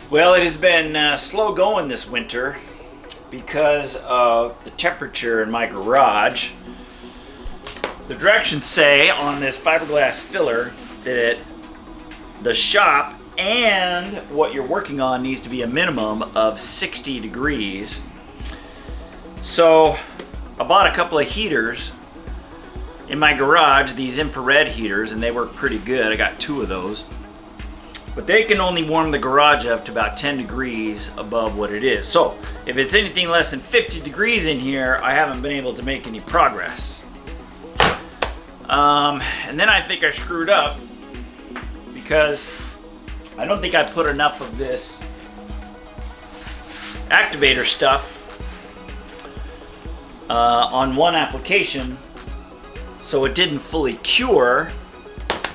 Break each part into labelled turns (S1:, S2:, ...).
S1: Well, it has been slow going this winter because of the temperature in my garage. The directions say on this fiberglass filler that the shop and what you're working on needs to be a minimum of 60 degrees. So I bought a couple of heaters in my garage, these infrared heaters, and they work pretty good. I got 2 of those. But they can only warm the garage up to about 10 degrees above what it is. So if it's anything less than 50 degrees in here, I haven't been able to make any progress. And then I think I screwed up because I don't think I put enough of this activator stuff on one application, so it didn't fully cure.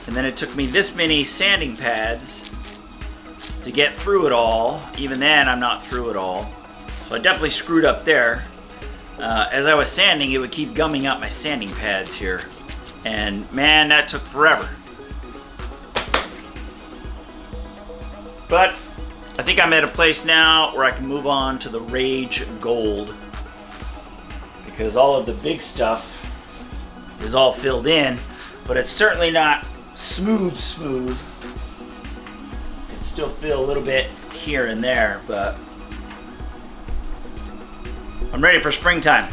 S1: And then it took me this many sanding pads to get through it all. Even then, I'm not through it all. So I definitely screwed up there. As I was sanding, it would keep gumming up my sanding pads here. And man, that took forever. But I think I'm at a place now where I can move on to the Rage Gold, because all of the big stuff is all filled in, but it's certainly not smooth. It still feel a little bit here and there, but I'm ready for springtime.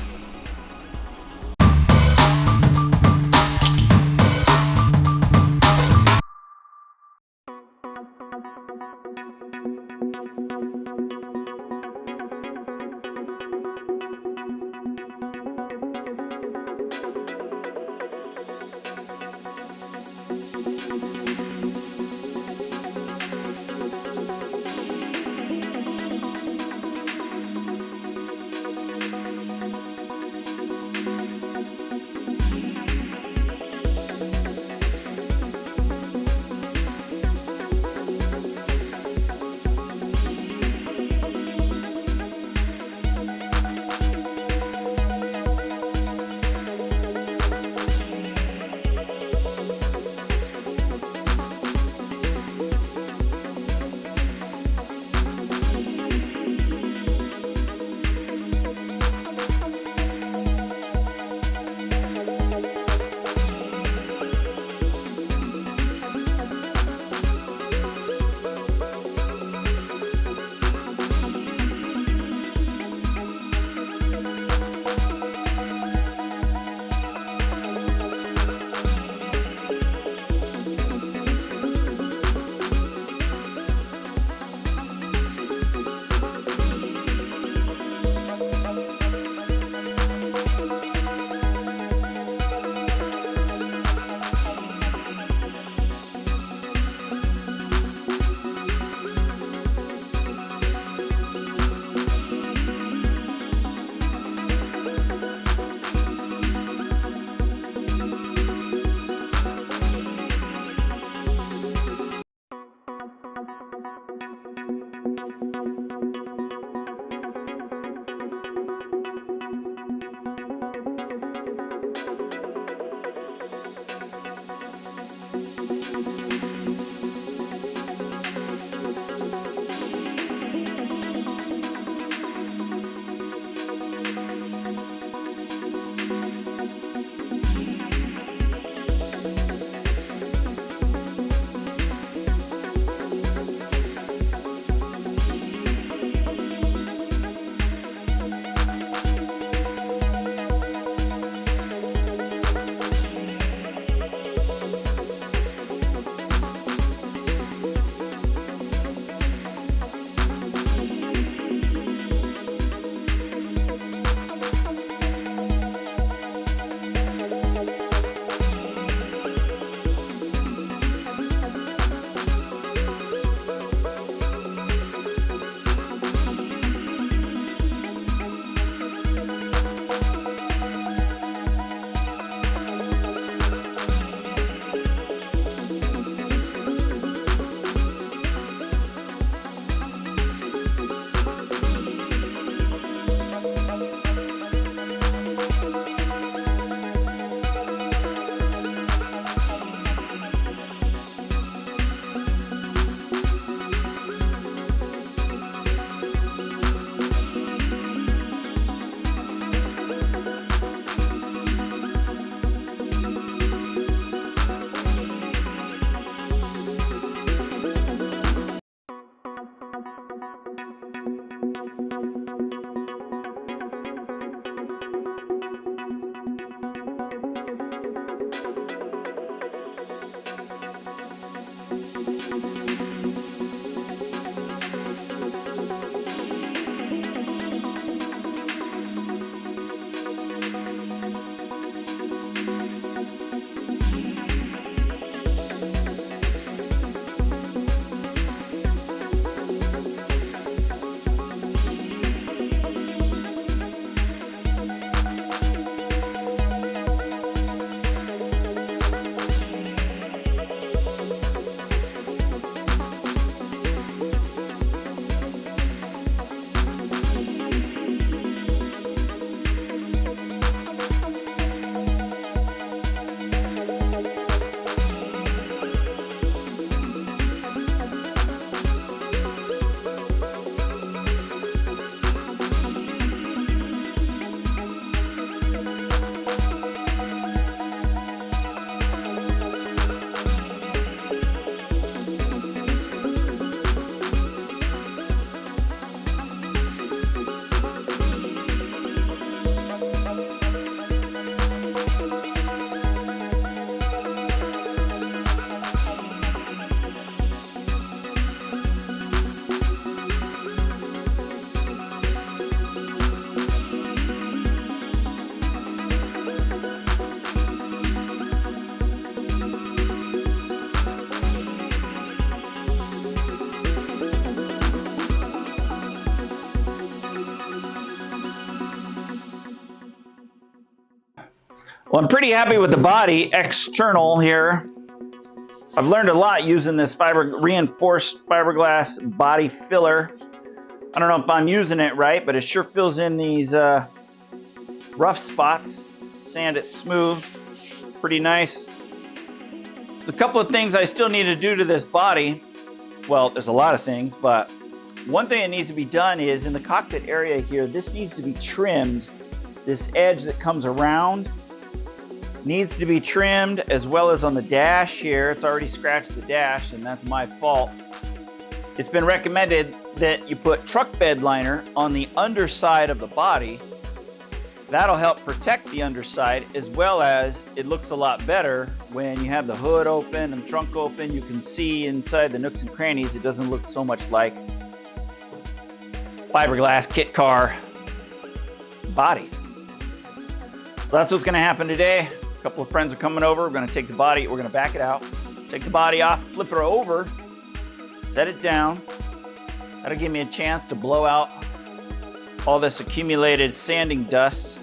S1: Well, I'm pretty happy with the body external here. I've learned a lot using this reinforced fiberglass body filler. I don't know if I'm using it right, but it sure fills in these rough spots, sand it smooth, pretty nice. There's a couple of things I still need to do to this body. Well, there's a lot of things, but one thing that needs to be done is in the cockpit area here, this needs to be trimmed. This edge that comes around needs to be trimmed, as well as on the dash here. It's already scratched the dash, and that's my fault. It's been recommended that you put truck bed liner on the underside of the body. That'll help protect the underside, as well as it looks a lot better when you have the hood open and the trunk open. You can see inside the nooks and crannies. It doesn't look so much like fiberglass kit car body. So that's what's going to happen today. A couple of friends are coming over. We're going to take the body, we're going to back it out, take the body off, flip her over, set it down. That'll give me a chance to blow out all this accumulated sanding dust,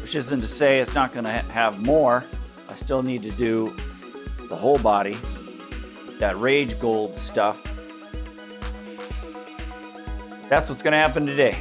S1: which isn't to say it's not going to have more. I still need to do the whole body, that rage gold stuff. That's what's going to happen today.